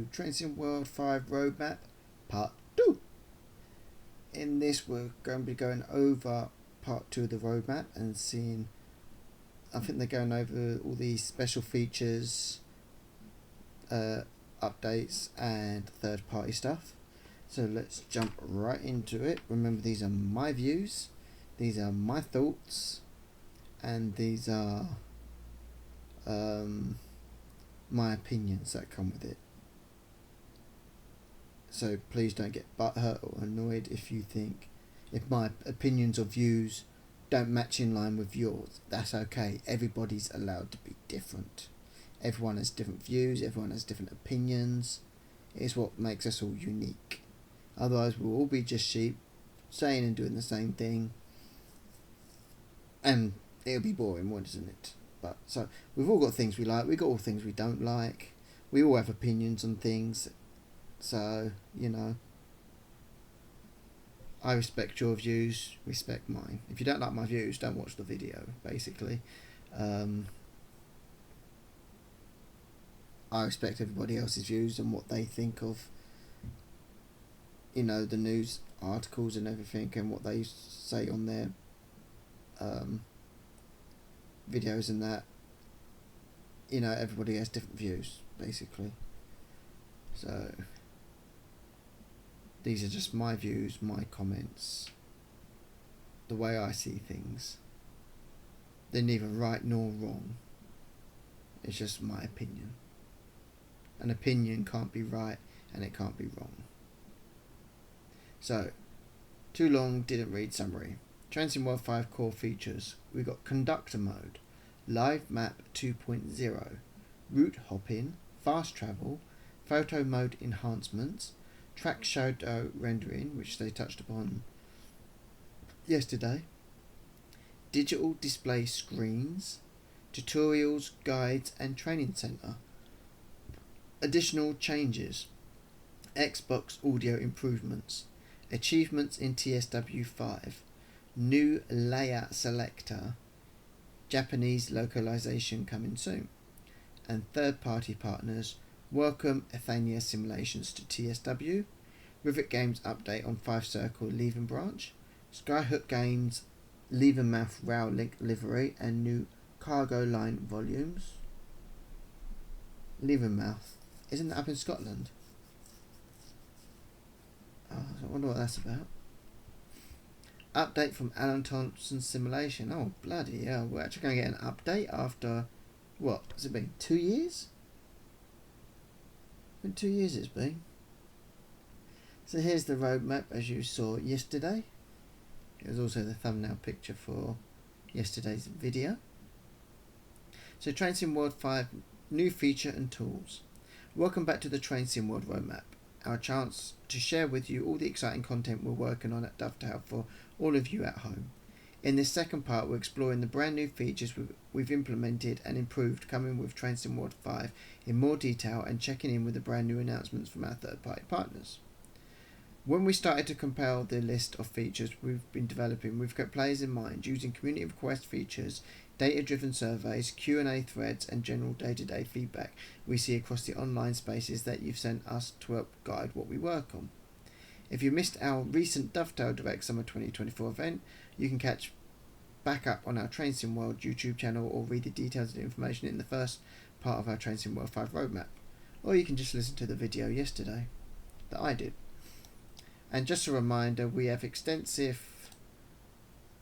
to Train Sim World 5 Roadmap Part 2. In this we're going to be going over Part 2 of the roadmap and seeing, I think they're going over all these special features, updates and third party stuff. So let's jump right into it. Remember, these are my views, these are my thoughts, and these are my opinions that come with it. So please don't get butthurt or annoyed if you think, if my opinions or views don't match in line with yours. That's okay. Everybody's allowed to be different. Everyone has different views, everyone has different opinions. It's what makes us all unique. Otherwise we'll all be just sheep, saying and doing the same thing, and it'll be boring, isn't it? But so we've all got things we like, we've got all things we don't like, we all have opinions on things. So, you know, I respect your views, respect mine. If you don't like my views, don't watch the video, basically. I respect everybody else's views and what they think of, you know, the news articles and everything, and what they say on their videos and that. You know, everybody has different views, basically. So these are just my views, my comments, the way I see things. They're neither right nor wrong. It's just my opinion. An opinion can't be right and it can't be wrong. So, too long, didn't read summary. Train Sim World 5 core features. We got conductor mode, live map 2.0, route hopping, fast travel, photo mode enhancements, track shadow rendering, which they touched upon yesterday, digital display screens, tutorials, guides and training center. Additional changes, Xbox audio improvements, achievements in TSW 5, new layout selector, Japanese localization coming soon, and third-party partners. Welcome Athenia Simulations to TSW, Rivet Games update on 5 Circle Leaving Branch, Skyhook Games Leavenmouth Rail Link livery and new cargo line volumes. Leavenmouth, isn't that up in Scotland? Oh, I wonder what that's about. Update from Alan Thompson's simulation. Oh, bloody hell. We're actually going to get an update after, what, has it been 2 years? Been 2 years it's been. So here's the roadmap as you saw yesterday. It was also the thumbnail picture for yesterday's video. So Train Sim World 5, new feature and tools. Welcome back to the Train Sim World roadmap. Our chance to share with you all the exciting content we're working on at Dovetail for all of you at home. In this second part, we're exploring the brand new features we've implemented and improved coming with Train Sim World 5 in more detail, and checking in with the brand new announcements from our third-party partners. When we started to compile the list of features we've been developing, we've got players in mind, using community request features, data-driven surveys, Q&A threads and general day-to-day feedback we see across the online spaces that you've sent us to help guide what we work on. If you missed our recent Dovetail Direct Summer 2024 event, you can catch back up on our Train Sim World YouTube channel or read the details of the information in the first part of our Train Sim World 5 roadmap. Or you can just listen to the video yesterday that I did. And just a reminder, we have extensive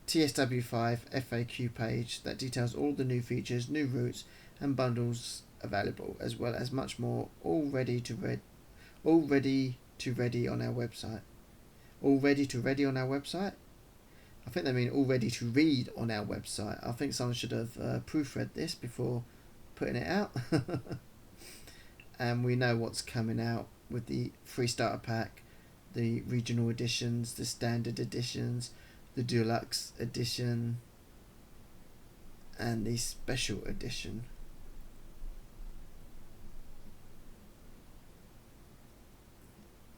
TSW5 FAQ page that details all the new features, new routes and bundles available, as well as much more, all ready to ready on our website. All ready to ready on our website? I think they mean all ready to read on our website. I think someone should have proofread this before putting it out. And we know what's coming out with the free starter pack, the regional editions, the standard editions, the deluxe edition and the special edition.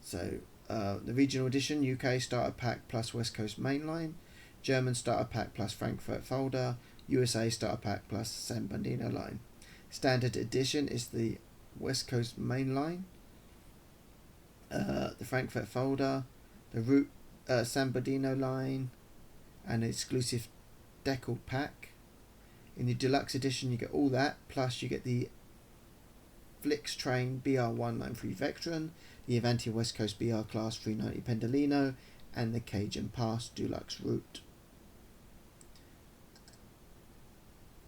So the regional edition, UK starter pack plus West Coast mainline, German starter pack plus Frankfurt folder, USA starter pack plus San Bernardino line. Standard edition is the West Coast mainline, the Frankfurt folder, the route San Bernardino line, and an exclusive decal pack. In the deluxe edition, you get all that, plus you get the Flix Train BR193 Vectron, the Avanti West Coast BR Class 390 Pendolino, and the Cajun Pass Deluxe route.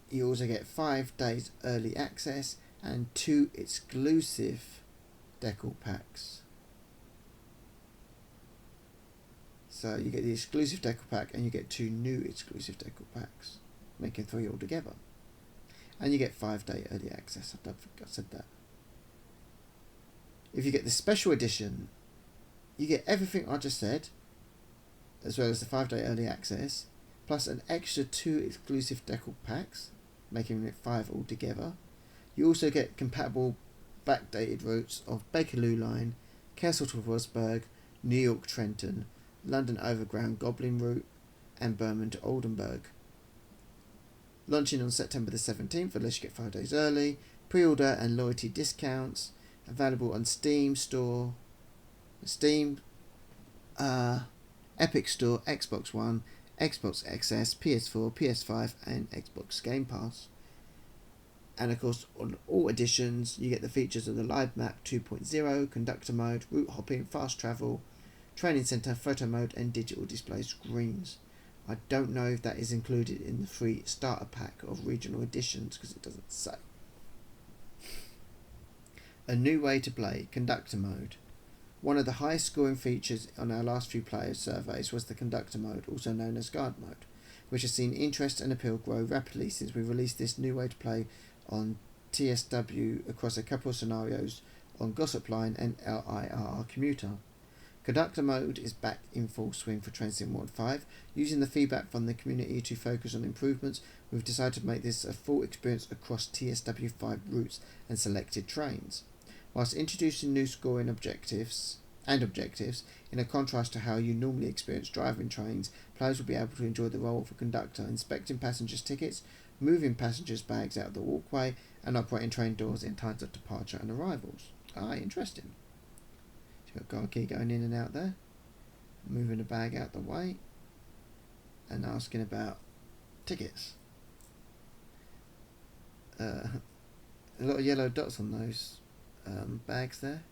You also get 5 days early access and 2 exclusive decal packs. So you get the exclusive decal pack and you get 2 new exclusive decal packs, making 3 altogether. And you get 5-day early access. I don't think I said that. If you get the special edition, you get everything I just said, as well as the 5-day early access, plus an extra 2 exclusive decal packs, making it 5 altogether. You also get compatible backdated routes of Bakerloo Line, Kessel to Rosberg, New York Trenton, London Overground Goblin Route, and Birmingham to Oldenburg. Launching on September the 17th, unless you get 5 days early. Pre-order and loyalty discounts available on Steam, Epic Store, Xbox One, Xbox XS, PS4, PS5, and Xbox Game Pass. And of course, on all editions, you get the features of the Live Map 2.0, Conductor Mode, Route Hopping, Fast Travel, Training Centre, Photo Mode, and Digital Display Screens. I don't know if that is included in the free starter pack of regional editions, because it doesn't say. A new way to play, Conductor Mode. One of the highest scoring features on our last few players' surveys was the Conductor Mode, also known as Guard Mode, which has seen interest and appeal grow rapidly since we released this new way to play on TSW across a couple of scenarios on Gossip Line and LIRR Commuter. Conductor Mode is back in full swing for Train Sim World 5. Using the feedback from the community to focus on improvements, we've decided to make this a full experience across TSW 5 routes and selected trains. Whilst introducing new scoring objectives, in a contrast to how you normally experience driving trains, players will be able to enjoy the role of a conductor, inspecting passengers' tickets, moving passengers' bags out of the walkway, and operating train doors in times of departure and arrivals. Interesting. So you've got a key going in and out there, moving the bag out the way, and asking about tickets. A lot of yellow dots on those bags there,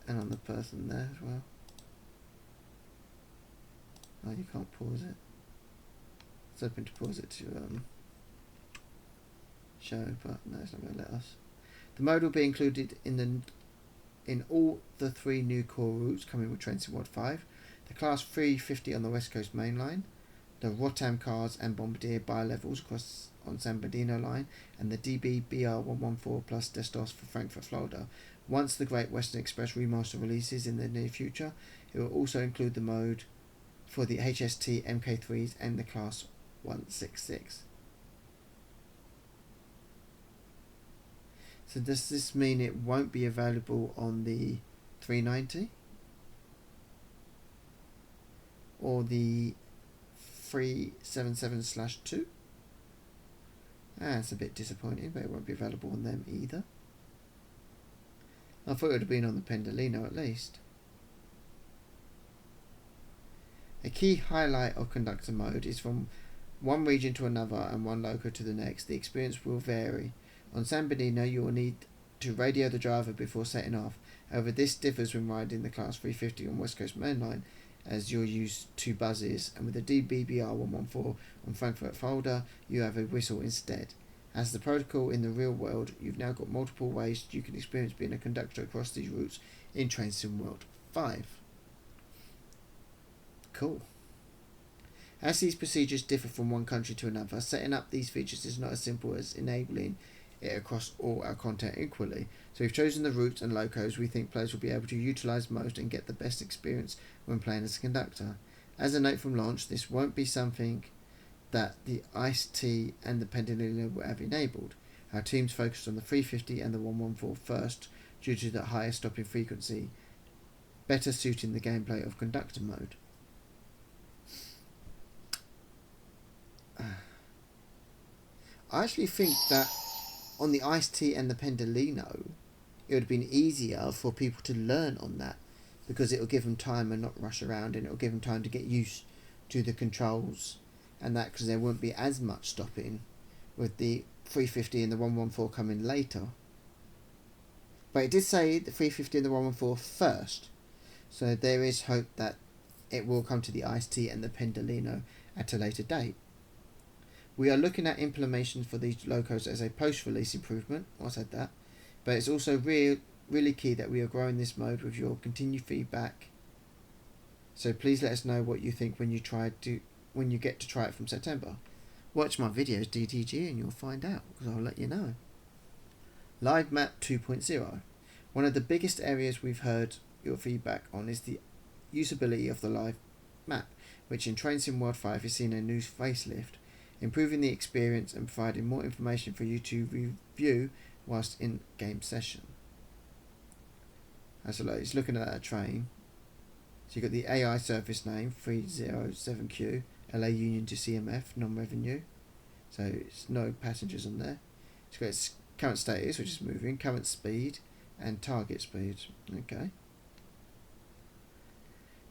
and on the person there as well. Oh, you can't pause it. I was hoping to pause it to show, but no, it's not going to let us. The mode will be included in all the 3 new core routes coming with Train Sim World 5. The Class 350 on the West Coast Main Line, the Rotterdam Cars and Bombardier bi-levels across on San Bernardino Line, and the DB BR114 plus Destos for Frankfurt, Florida. Once the Great Western Express remaster releases in the near future, it will also include the mode for the HST MK3s and the Class 166. So does this mean it won't be available on the 390 or the 377/2? That's a bit disappointing, but it won't be available on them either. I thought it would have been on the Pendolino at least. A key highlight of Conductor Mode is from one region to another and one loco to the next. The experience will vary. On San Bernardino, you will need to radio the driver before setting off. However, this differs when riding the Class 350 on West Coast Main Line, as you'll use 2 buzzes, and with the DBBR114 on Frankfurt folder, you have a whistle instead. As the protocol in the real world, you've now got multiple ways you can experience being a conductor across these routes in Train Sim World 5. Cool. As these procedures differ from one country to another, setting up these features is not as simple as enabling it across all our content equally. So we've chosen the routes and locos we think players will be able to utilise most and get the best experience when playing as a conductor. As a note from launch, this won't be something that the Ice-T and the Pendolino will have enabled. Our teams focused on the 350 and the 114 first due to the higher stopping frequency, better suiting the gameplay of Conductor Mode. I actually think that on the Ice-T and the Pendolino, it would have been easier for people to learn on that, because it will give them time and not rush around, and it will give them time to get used to the controls and that, because there won't be as much stopping with the 350 and the 114 coming later. But it did say the 350 and the 114 first, so there is hope that it will come to the Ice-T and the Pendolino at a later date. We are looking at implementation for these locos as a post-release improvement. I said that. But it's also really key that we are growing this mode with your continued feedback. So please let us know what you think when you get to try it from September. Watch my videos DTG and you'll find out, because I'll let you know. Live Map 2.0. One of the biggest areas we've heard your feedback on is the usability of the live map, which in Train Sim World 5 is seeing a new facelift, improving the experience and providing more information for you to review whilst in game session. So it's looking at that train. So you've got the AI service name 307Q, LA Union to CMF, non-revenue. So it's no passengers on there. It's got its current status, which is moving, current speed, and target speed. Okay.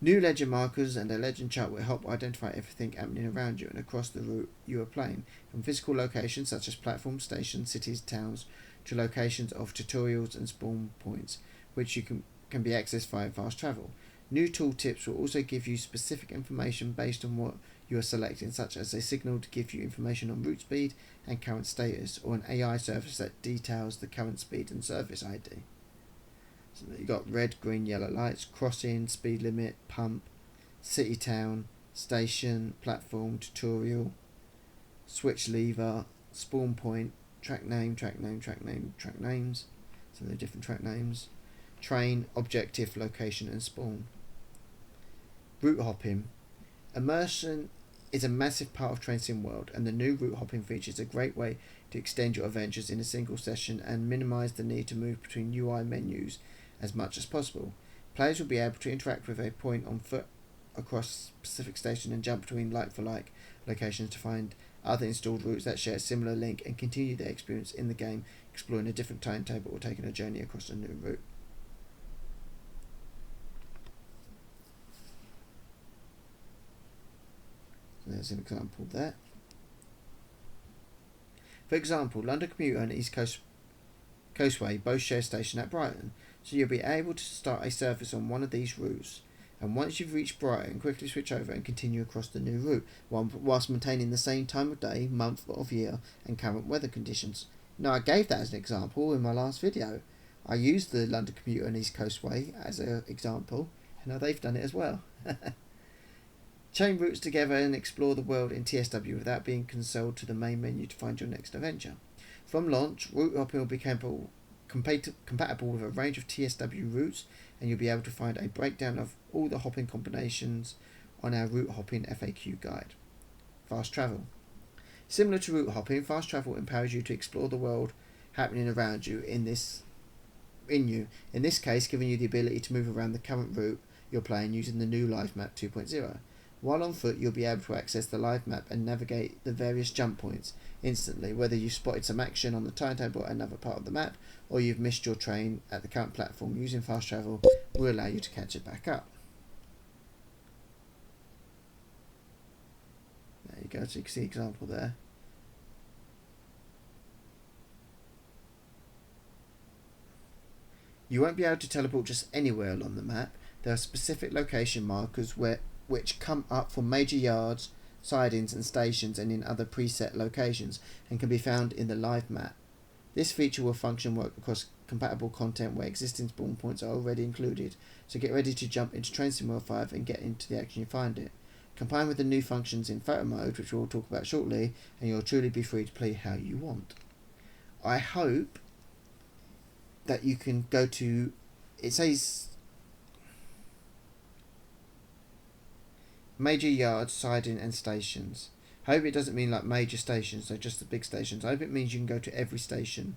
New legend markers and a legend chart will help identify everything happening around you and across the route you are playing, from physical locations such as platforms, stations, cities, towns, to locations of tutorials and spawn points, which you can be accessed via fast travel. New tooltips will also give you specific information based on what you are selecting, such as a signal to give you information on route speed and current status, or an AI service that details the current speed and service ID. So you've got red, green, yellow lights, crossing, speed limit, pump, city, town, station, platform, tutorial, switch lever, spawn point, track name, track names. So they're different track names. Train, objective, location, and spawn. Route hopping. Immersion is a massive part of Train Sim World, and the new route hopping feature is a great way to extend your adventures in a single session and minimise the need to move between UI menus as much as possible. Players will be able to interact with a point on foot across specific station and jump between like-for-like locations to find other installed routes that share a similar link and continue their experience in the game, exploring a different timetable or taking a journey across a new route. So there's an example there. For example, London Commuter and East Coastway both share a station at Brighton, so you'll be able to start a service on one of these routes, and once you've reached Brighton, quickly switch over and continue across the new route, whilst maintaining the same time of day, month of year, and current weather conditions. Now, I gave that as an example in my last video. I used the London Commuter and East Coastway as an example, and now they've done it as well. Chain routes together and explore the world in TSW without being consoled to the main menu to find your next adventure. From launch, route hopping will be compatible with a range of TSW routes, and you'll be able to find a breakdown of all the hopping combinations on our route hopping FAQ guide. Fast travel. Similar to route hopping, fast travel empowers you to explore the world happening around you in this case, giving you the ability to move around the current route you're playing using the new Live Map 2.0. While on foot, you'll be able to access the live map and navigate the various jump points instantly, whether you've spotted some action on the timetable at another part of the map, or you've missed your train at the current platform. Using fast travel will allow you to catch it back up. There you go, so you can see an example there. You won't be able to teleport just anywhere along the map. There are specific location markers which come up for major yards, sidings and stations, and in other preset locations, and can be found in the live map. This feature will work across compatible content where existing spawn points are already included, so get ready to jump into Train Sim World 5 and get into the action you find it. Combine with the new functions in photo mode, which we'll talk about shortly, and you'll truly be free to play how you want. I hope that you can go to, it says major yards, siding and stations. I hope it doesn't mean like major stations, so just the big stations. I hope it means you can go to every station,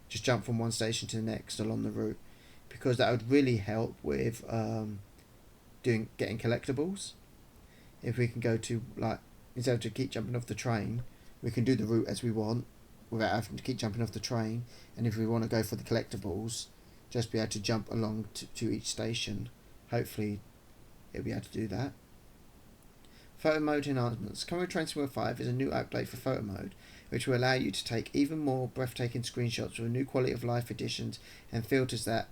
just jump from one station to the next along the route, because that would really help with getting collectibles. If we can go to, like, instead of to keep jumping off the train, we can do the route as we want without having to keep jumping off the train. And if we want to go for the collectibles, just be able to jump along to each station. Hopefully it'll be able to do that. Photo mode enhancements. Coming with Train Sim World 5 is a new update for photo mode, which will allow you to take even more breathtaking screenshots with new quality of life additions and filters that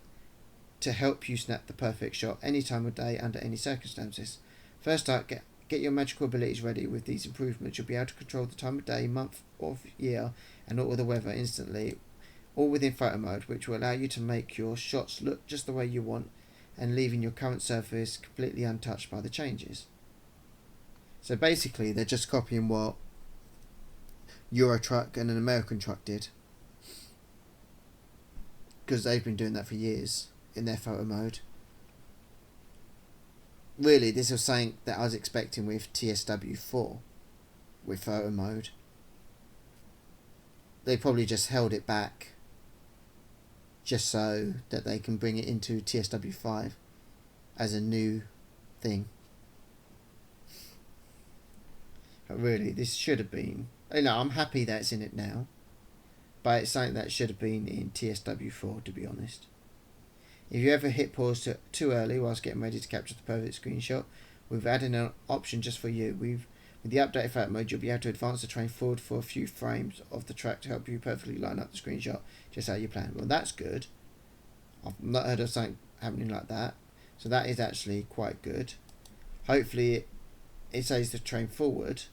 to help you snap the perfect shot any time of day under any circumstances. First up, get your magical abilities ready. With these improvements, you'll be able to control the time of day, month, or year, and all of the weather instantly, all within photo mode, which will allow you to make your shots look just the way you want and leaving your current surface completely untouched by the changes. So basically, they're just copying what Euro Truck and an American Truck did, because they've been doing that for years in their photo mode. Really, this was something that I was expecting with TSW 4 with photo mode. They probably just held it back just so that they can bring it into TSW 5 as a new thing. But really, this should have been... I'm happy that it's in it now, but it's something that should have been in TSW 4, to be honest. If you ever hit pause too early whilst getting ready to capture the perfect screenshot, we've added an option just for you. With the updated photo mode, you'll be able to advance the train forward for a few frames of the track to help you perfectly line up the screenshot just how you plan. Well, that's good. I've not heard of something happening like that, so that is actually quite good. Hopefully it says the train forward.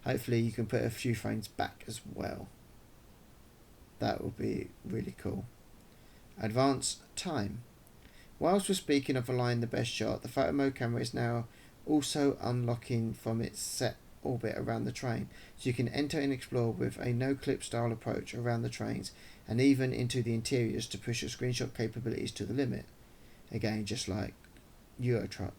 Hopefully you can put a few frames back as well. That will be really cool. Advanced time. Whilst we're speaking of aligning the best shot, the photo mode camera is now also unlocking from its set orbit around the train, so you can enter and explore with a no-clip style approach around the trains and even into the interiors to push your screenshot capabilities to the limit. Again, just like Euro Truck.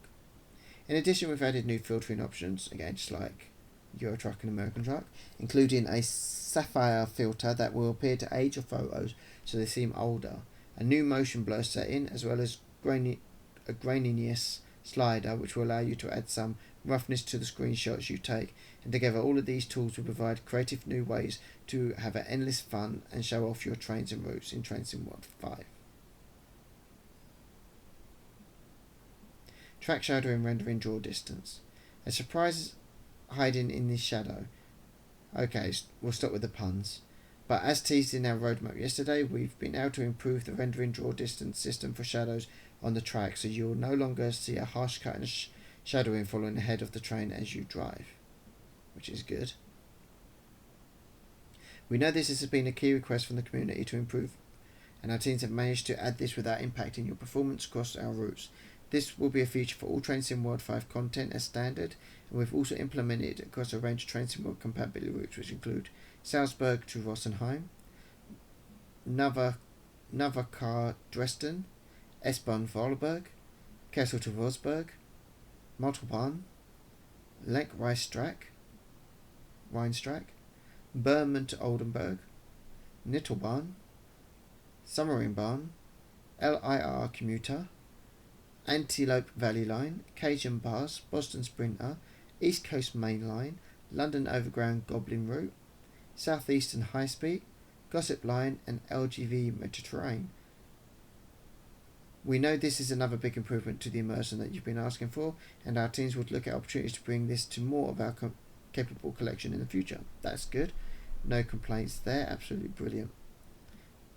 In addition, we've added new filtering options, again just like Euro Truck and American Truck, including a sapphire filter that will appear to age your photos so they seem older, a new motion blur setting, as well as a graininess slider which will allow you to add some roughness to the screenshots you take, and together all of these tools will provide creative new ways to have an endless fun and show off your trains and routes in Train Sim World 5. Track shadow and rendering draw distance. A surprise hiding in this shadow. Okay, we'll stop with the puns. But as teased in our roadmap yesterday, we've been able to improve the rendering draw distance system for shadows on the track, so you'll no longer see a harsh cut and shadowing following ahead of the train as you drive, which is good. We know this has been a key request from the community to improve, and our teams have managed to add this without impacting your performance across our routes. This will be a feature for all Train Sim World 5 content as standard, and we've also implemented it across a range of Train Sim World compatibility routes, which include Salzburg to Rosenheim, Navakar Dresden, S-Bahn Vorarlberg, Kessel to Rosberg, Motelbahn, Lenk-Rheinstrack, Berman to Oldenburg, Nittelbahn, Summerenbahn, LIR Commuter, Antelope Valley Line, Cajun Pass, Boston Sprinter, East Coast Main Line, London Overground Goblin Route, Southeastern High Speed, Gossip Line, and LGV Mediterranean. We know this is another big improvement to the immersion that you've been asking for, and our teams would look at opportunities to bring this to more of our capable collection in the future. That's good. No complaints there. Absolutely brilliant.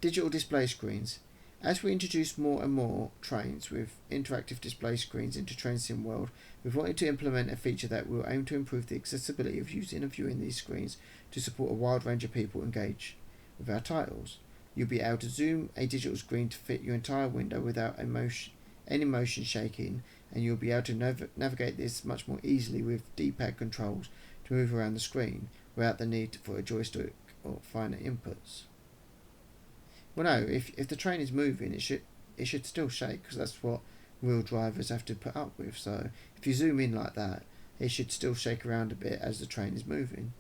Digital display screens. As we introduce more and more trains with interactive display screens into Train Sim World, we've wanted to implement a feature that will aim to improve the accessibility of using and viewing these screens to support a wide range of people engage with our titles. You'll be able to zoom a digital screen to fit your entire window without any motion shaking, and you'll be able to navigate this much more easily with D-pad controls to move around the screen without the need for a joystick or finer inputs. Well, no, if the train is moving, it should still shake, because that's what real drivers have to put up with. So if you zoom in like that, it should still shake around a bit as the train is moving.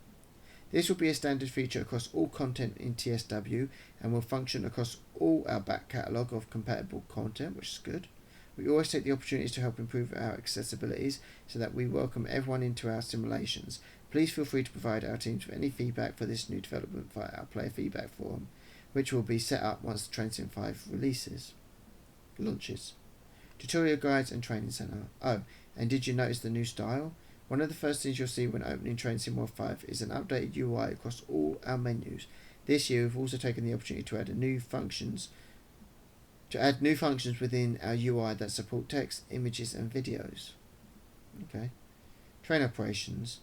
This will be a standard feature across all content in TSW and will function across all our back catalogue of compatible content, which is good. We always take the opportunities to help improve our accessibilities so that we welcome everyone into our simulations. Please feel free to provide our teams with any feedback for this new development via our player feedback forum, which will be set up once the Train Sim 5 releases. launches. Tutorial guides and training center. Oh, and did you notice the new style? One of the first things you'll see when opening Train Sim World 5 is an updated UI across all our menus. This year we've also taken the opportunity to add new functions within our UI that support text, images and videos. Okay. Train operations.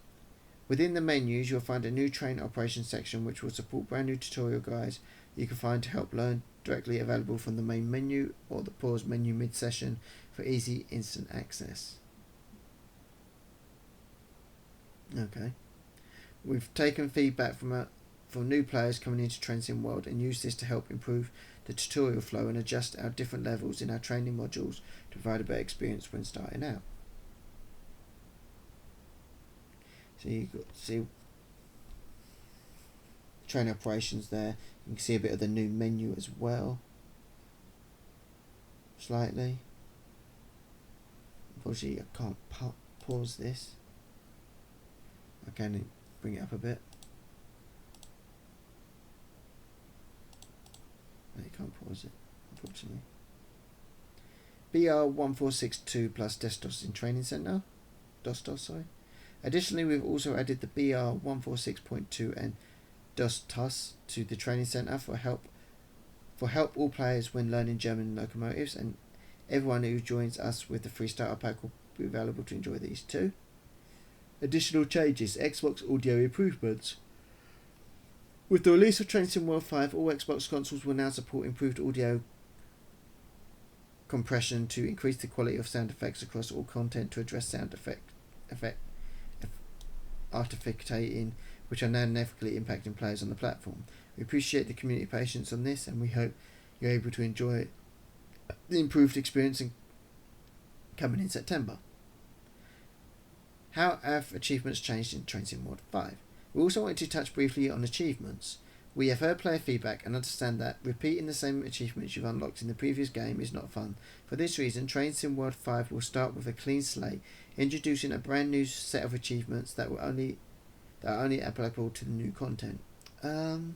Within the menus you'll find a new train operations section which will support brand new tutorial guides you can find to help learn, directly available from the main menu or the pause menu mid-session for easy instant access. Okay. We've taken feedback from new players coming into Train Sim World and used this to help improve the tutorial flow and adjust our different levels in our training modules to provide a better experience when starting out. So you can see train operations there. You can see a bit of the new menu as well. Slightly. Unfortunately, I can't pause this. I can bring it up a bit. No, you can't pause it, unfortunately. BR1462 plus DOS in Training Center. DOS, sorry. Additionally, we've also added the BR146.2 and DOS to the Training Center for help all players when learning German locomotives, and everyone who joins us with the free starter pack will be available to enjoy these too. Additional changes, Xbox audio improvements. With the release of Train Sim World 5, all Xbox consoles will now support improved audio compression to increase the quality of sound effects across all content to address sound artifacting, which are now negatively impacting players on the platform. We appreciate the community patience on this, and we hope you're able to enjoy the improved experience coming in September. How have achievements changed in Train Sim World 5? We also wanted to touch briefly on achievements. We have heard player feedback and understand that repeating the same achievements you've unlocked in the previous game is not fun. For this reason, Train Sim World 5 will start with a clean slate, introducing a brand new set of achievements that are only applicable to the new content. It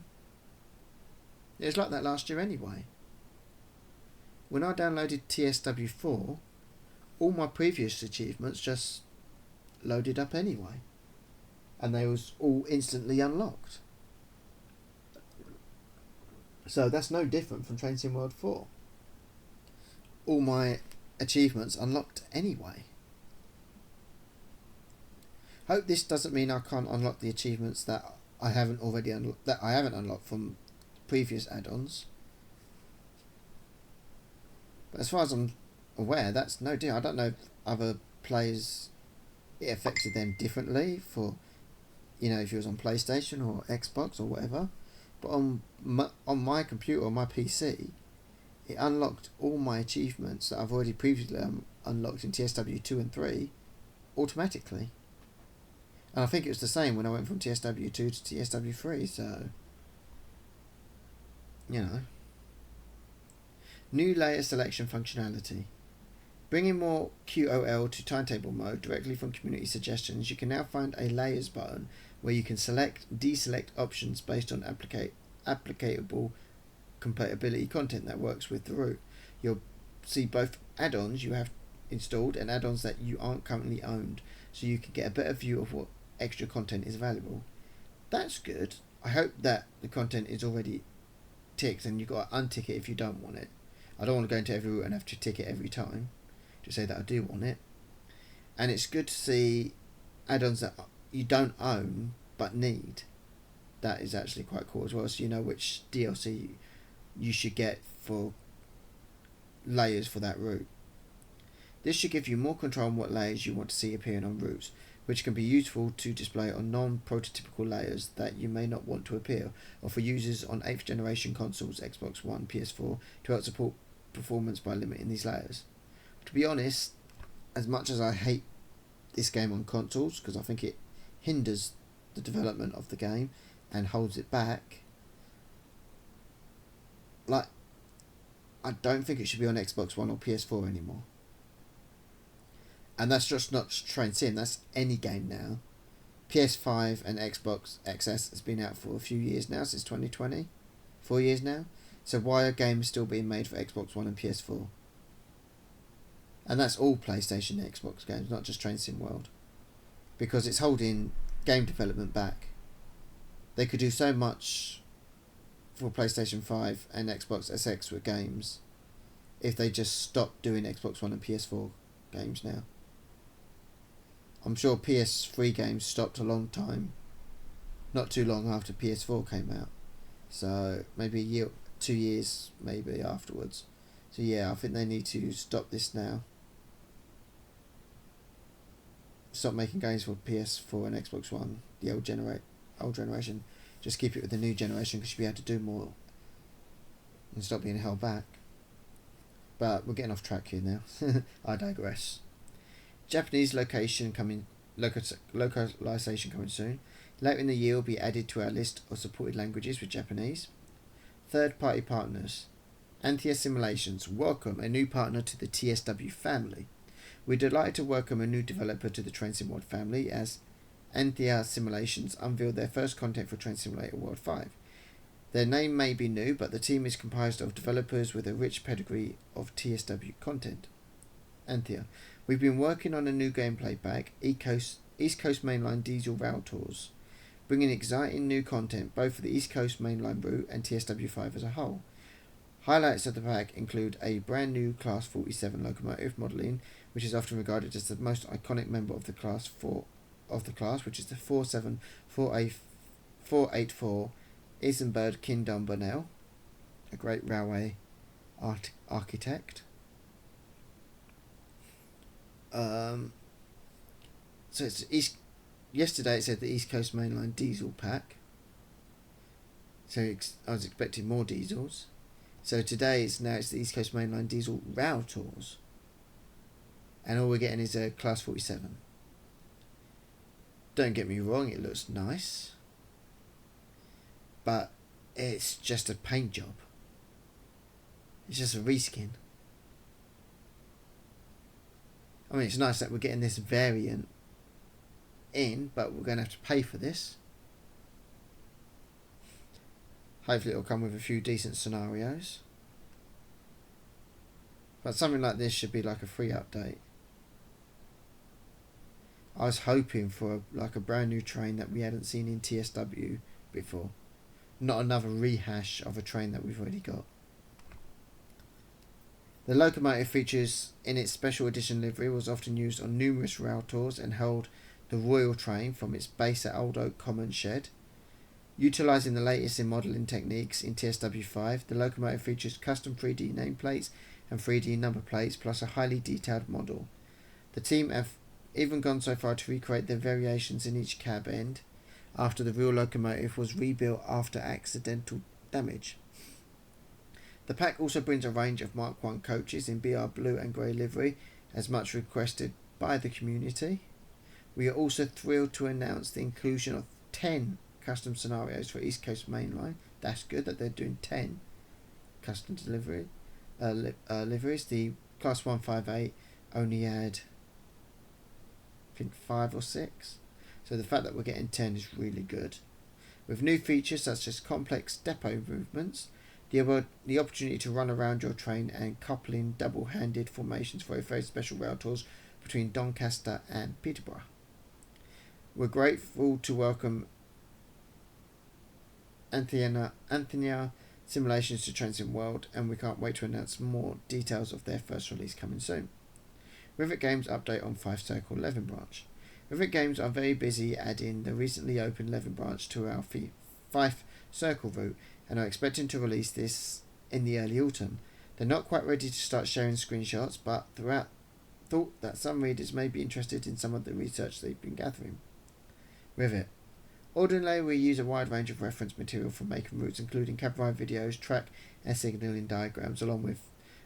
was like that last year anyway. When I downloaded TSW 4, all my previous achievements just loaded up anyway, and they was all instantly unlocked. So that's no different from Train Sim World 4. All my achievements unlocked anyway. Hope this doesn't mean I can't unlock the achievements that I haven't unlocked from previous add-ons. But as far as I'm aware, that's no deal. I don't know if other players, it affected them differently for, if it was on PlayStation or Xbox or whatever. But on my computer, on my PC, it unlocked all my achievements that I've already previously unlocked in TSW 2 and 3 automatically. And I think it was the same when I went from TSW 2 to TSW 3, so, New layer selection functionality. Bringing more QOL to timetable mode directly from community suggestions, you can now find a layers button where you can deselect options based on applicable compatibility content that works with the route. You'll see both add-ons you have installed and add-ons that you aren't currently owned, so you can get a better view of what extra content is available. That's good. I hope that the content is already ticked and you've got to untick it if you don't want it. I don't want to go into every route and have to tick it every time to say that I do want it. And it's good to see add-ons that you don't own but need. That is actually quite cool as well, so you know which DLC you should get for layers for that route. This should give you more control on what layers you want to see appearing on routes, which can be useful to display on non-prototypical layers that you may not want to appear, or for users on 8th generation consoles, Xbox One, PS4, to help support performance by limiting these layers. To be honest, as much as I hate this game on consoles, because I think it hinders the development of the game and holds it back, I don't think it should be on Xbox One or PS4 anymore. And that's just not Train Sim, that's any game now. PS5 and Xbox XS has been out for a few years now, since 2020. 4 years now. So why are games still being made for Xbox One and PS4? And that's all PlayStation and Xbox games, not just Train Sim World, because it's holding game development back. They could do so much for PlayStation 5 and Xbox SX with games if they just stopped doing Xbox One and PS4 games now. I'm sure PS3 games stopped a long time, not too long after PS4 came out. So maybe a year, 2 years maybe afterwards. So yeah, I think they need to stop this now. Stop making games for PS4 and Xbox One, the old generation. Just keep it with the new generation because you'll be able to do more and stop being held back. But we're getting off track here now. I digress. Japanese localization coming soon. Later in the year will be added to our list of supported languages with Japanese. Third-party partners. Anthea Simulations welcome a new partner to the TSW family. We're delighted to welcome a new developer to the Train Sim World family as Anthea Simulations unveiled their first content for Train Simulator World 5. Their name may be new, but the team is comprised of developers with a rich pedigree of TSW content. Anthea. We've been working on a new gameplay pack, East Coast Mainline Diesel Rail Tours, bringing exciting new content both for the East Coast Mainline route and TSW5 as a whole. Highlights of the pack include a brand new Class 47 locomotive modelling, which is often regarded as the most iconic member of the class, which is the 484 Isenberg Kingdom Bonnell, a great railway architect. So it's yesterday it said the East Coast Mainline diesel pack. So I was expecting more diesels. So today it's the East Coast Mainline diesel rail tours. And all we're getting is a Class 47. Don't get me wrong, it looks nice. But it's just a paint job. It's just a reskin. I mean, it's nice that we're getting this variant in, but we're going to have to pay for this. Hopefully it'll come with a few decent scenarios. But something like this should be like a free update. I was hoping for a brand new train that we hadn't seen in TSW before. Not another rehash of a train that we've already got. The locomotive features in its special edition livery was often used on numerous rail tours and held the Royal Train from its base at Old Oak Common Shed. Utilising the latest in modelling techniques in TSW5, the locomotive features custom 3D nameplates and 3D number plates plus a highly detailed model. The team have even gone so far to recreate the variations in each cab end after the real locomotive was rebuilt after accidental damage. The pack also brings a range of Mark I coaches in BR blue and grey livery, as much requested by the community. We are also thrilled to announce the inclusion of 10 custom scenarios for East Coast Mainline. That's good that they're doing 10 custom liveries. The Class 158 only had, I think, 5 or 6. So the fact that we're getting 10 is really good. With new features such as complex depot movements, the opportunity to run around your train and coupling double-handed formations for a very special rail tours between Doncaster and Peterborough. We're grateful to welcome Anthea Simulations to Train Sim World, and we can't wait to announce more details of their first release coming soon. Rivet Games update on 5 Circle Leven branch. Rivet Games are very busy adding the recently opened Leven branch to our 5 Circle route and are expecting to release this in the early autumn. They're not quite ready to start sharing screenshots, but thought that some readers may be interested in some of the research they've been gathering. Rivet. Ordinarily, we use a wide range of reference material for making routes, including cab ride videos, track and signalling diagrams, along with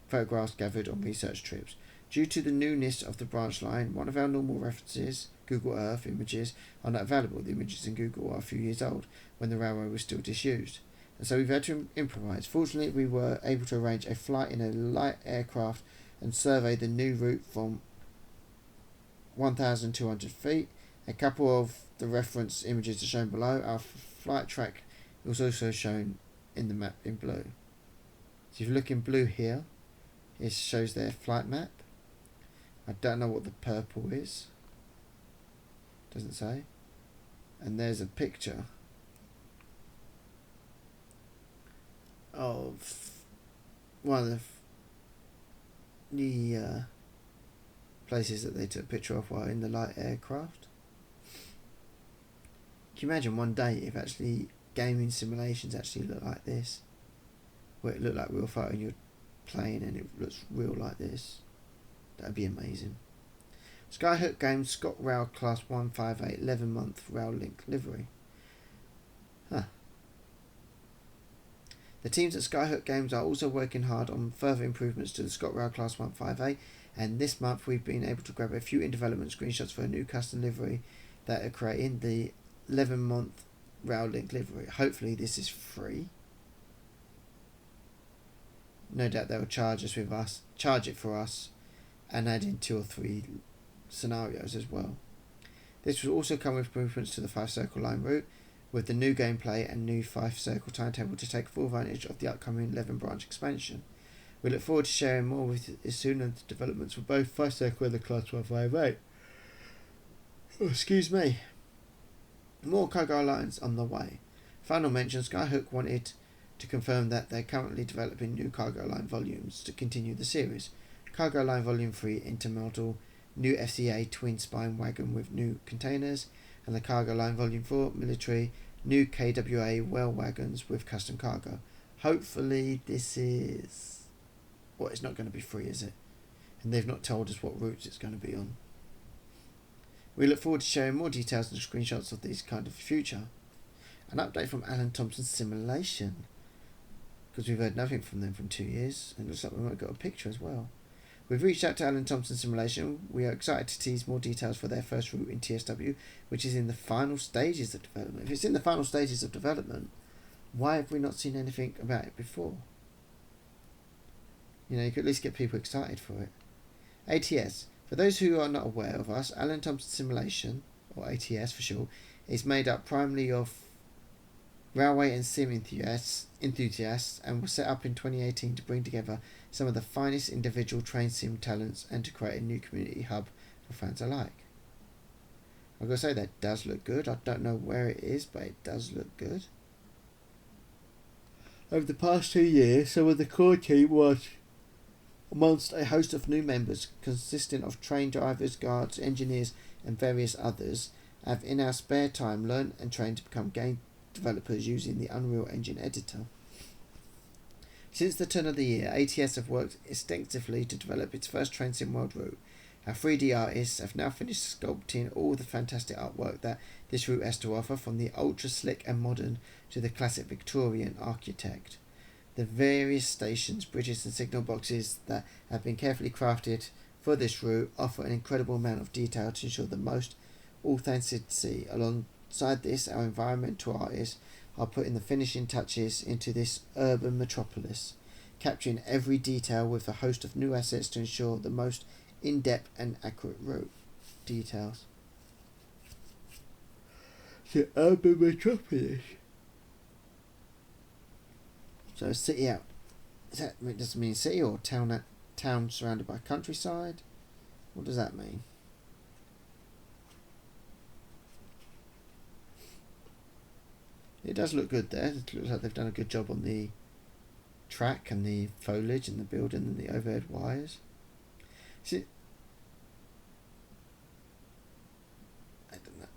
photographs gathered on research trips. Due to the newness of the branch line, one of our normal references, Google Earth images, are not available. The images in Google are a few years old, when the railway was still disused. And so we've had to improvise. Fortunately, we were able to arrange a flight in a light aircraft and survey the new route from 1,200 feet. A couple of the reference images are shown below. Our flight track was also shown in the map in blue. So if you look in blue here, it shows their flight map. I don't know what the purple is. Doesn't say. And there's a picture of one of the places that they took a picture of while in the light aircraft. Can you imagine one day if actually gaming simulations actually look like this? Where it looked like real photo and you're playing and it looks real like this. That'd be amazing. Skyhook Games Scott Rail Class 158 11-month Rail Link livery. The teams at Skyhook Games are also working hard on further improvements to the ScotRail Class 158, and this month we've been able to grab a few in-development screenshots for a new custom livery that are creating the 11-month Rail Link livery. Hopefully this is free. No doubt they'll charge it for us, and add in 2 or 3 scenarios as well. This will also come with improvements to the 5 Circle Line route, with the new gameplay and new 5 Circle timetable to take full advantage of the upcoming 11 branch expansion. We look forward to sharing more with you as soon as the developments for both 5 Circle and the Class 158. Oh, excuse me. More cargo lines on the way. Final mention, Skyhook wanted to confirm that they're currently developing new cargo line volumes to continue the series. Cargo line volume 3 intermodal, new FCA twin spine wagon with new containers, and the cargo line volume 4 military, new KWA well wagons with custom cargo. Hopefully this is... well, it's not going to be free, is it? And they've not told us what routes it's going to be on. We look forward to sharing more details and screenshots of these kind of future. An update from Alan Thompson's Simulation, because we've heard nothing from them from 2 years, and it looks like we might have got a picture as well. We've reached out to Alan Thompson Simulation. We are excited to tease more details for their first route in TSW, which is in the final stages of development. If it's in the final stages of development, why have we not seen anything about it before? You know, you could at least get people excited for it. ATS. For those who are not aware of us, Alan Thompson Simulation, or ATS for short, is made up primarily of railway and sim enthusiasts and was set up in 2018 to bring together some of the finest individual train sim talents and to create a new community hub for fans alike. I've got to say that does look good. I don't know where it is, but it does look good. Over the past 2 years, some of the core team was amongst a host of new members consisting of train drivers, guards, engineers and various others have in our spare time learned and trained to become game developers using the Unreal Engine editor. Since the turn of the year, ATS have worked extensively to develop its first train sim world route. Our 3D artists have now finished sculpting all the fantastic artwork that this route has to offer, from the ultra slick and modern to the classic Victorian architect. The various stations, bridges and signal boxes that have been carefully crafted for this route offer an incredible amount of detail to ensure the most authenticity. Alongside this, our environmental artists are putting the finishing touches into this urban metropolis, capturing every detail with a host of new assets to ensure the most in-depth and accurate route details. The urban metropolis. So city out. Does it mean city or town surrounded by countryside? What does that mean? It does look good there. It looks like they've done a good job on the track and the foliage and the building and the overhead wires. See, I don't know.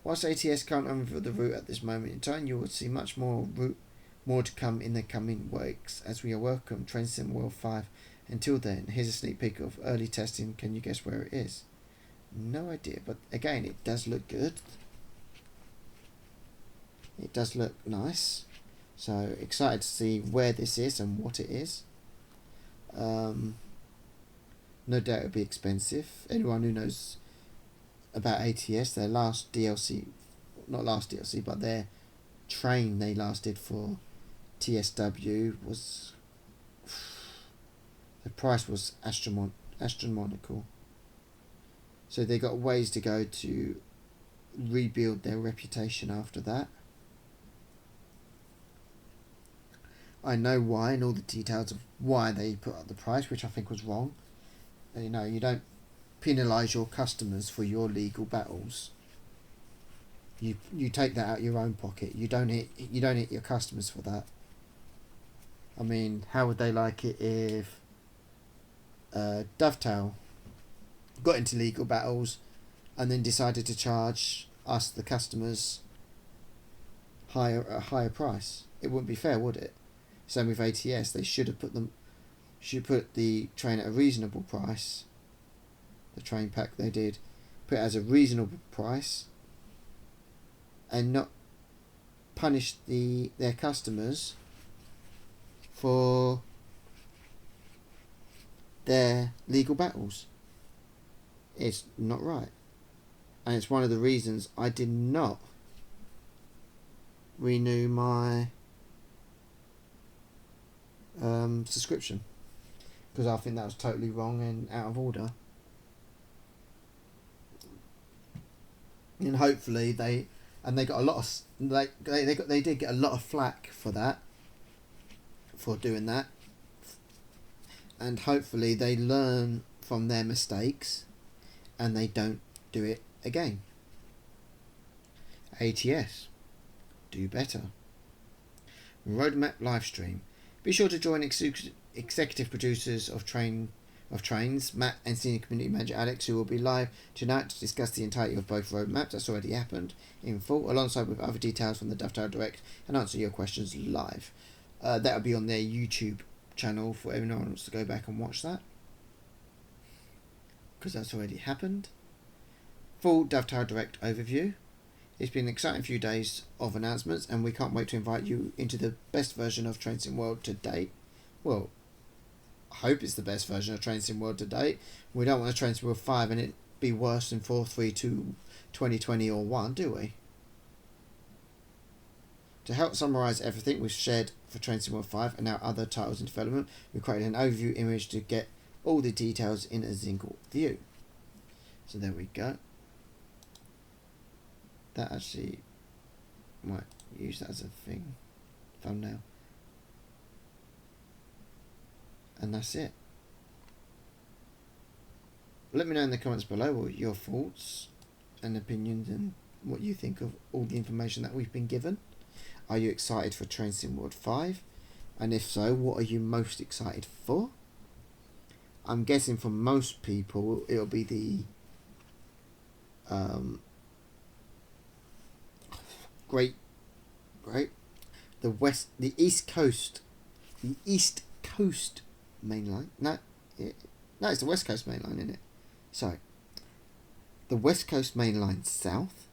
Whilst ATS can't unreveal the route at this moment in time, you will see much more to come in the coming weeks as we welcome Train Sim World 5. Until then, here's a sneak peek of early testing. Can you guess where it is? No idea, but again, it does look good. It does look nice. So excited to see where this is and what it is. No doubt it'll be expensive. Anyone who knows about ATS, their last DLC, not last DLC, but their train they last did for TSW was, the price was astronomical. So they got ways to go to rebuild their reputation after that. I know why and all the details of why they put up the price, which I think was wrong. You know, you don't penalise your customers for your legal battles. You take that out of your own pocket. You don't hit your customers for that. I mean, how would they like it if Dovetail got into legal battles and then decided to charge us, the customers, a higher price? It wouldn't be fair, would it? Same with ATS. They should put the train at a reasonable price. The train pack they did, put it as a reasonable price, and not punish their customers for their legal battles. It's not right. And it's one of the reasons I did not renew my subscription, because I think that was totally wrong and out of order. And hopefully they got a lot of they did get a lot of flack for that, for doing that, and hopefully they learn from their mistakes and they don't do it again. ATS, do better. Roadmap livestream. Be sure to join executive producers of Trains, Matt, and senior community manager Alex, who will be live tonight to discuss the entirety of both roadmaps. That's already happened in full, alongside with other details from the Dovetail Direct, and answer your questions live. That'll be on their YouTube channel for everyone who wants to go back and watch that, because that's already happened. Full Dovetail Direct overview. It's been an exciting few days of announcements, and we can't wait to invite you into the best version of Train Sim World to date. Well, I hope it's the best version of Train Sim World to date. We don't want to Train Sim World 5 and it be worse than 432 2020 or 1, do we? To help summarise everything we've shared for Train Sim World 5 and now other titles in development, we created an overview image to get all the details in a single view. So there we go. That actually might use that as a thing, thumbnail. And that's it. Let me know in the comments below what your thoughts and opinions and what you think of all the information that we've been given. Are you excited for Train Sim World 5? And if so, what are you most excited for? I'm guessing for most people it'll be the the East Coast main line. No, it's the West Coast main line, isn't it? Sorry. The West Coast main line south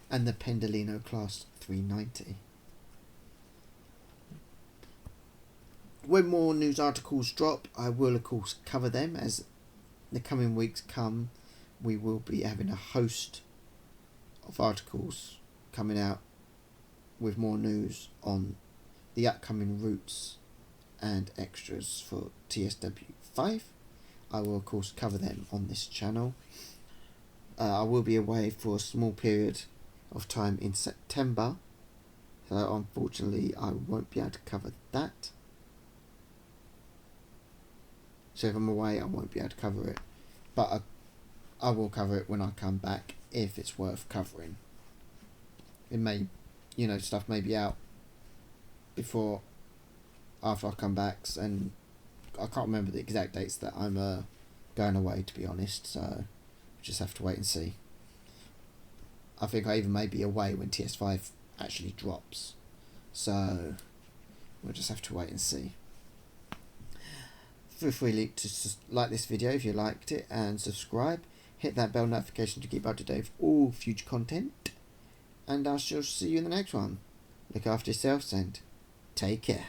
and the Pendolino Class 390. When more news articles drop, I will of course cover them. As the coming weeks come, we will be having a host of articles coming out with more news on the upcoming routes and extras for TSW 5. I will of course cover them on this channel. I will be away for a small period of time in September, so unfortunately I won't be able to cover that. So if I'm away, I won't be able to cover it, but I will cover it when I come back if it's worth covering. It may, stuff may be out after I come back, and I can't remember the exact dates that I'm going away, to be honest, so we'll just have to wait and see. I think I even may be away when TS5 actually drops, so we'll just have to wait and see. Feel free to like this video if you liked it, and subscribe. Hit that bell notification to keep up to date with all future content, and I shall see you in the next one. Look after yourselves and take care.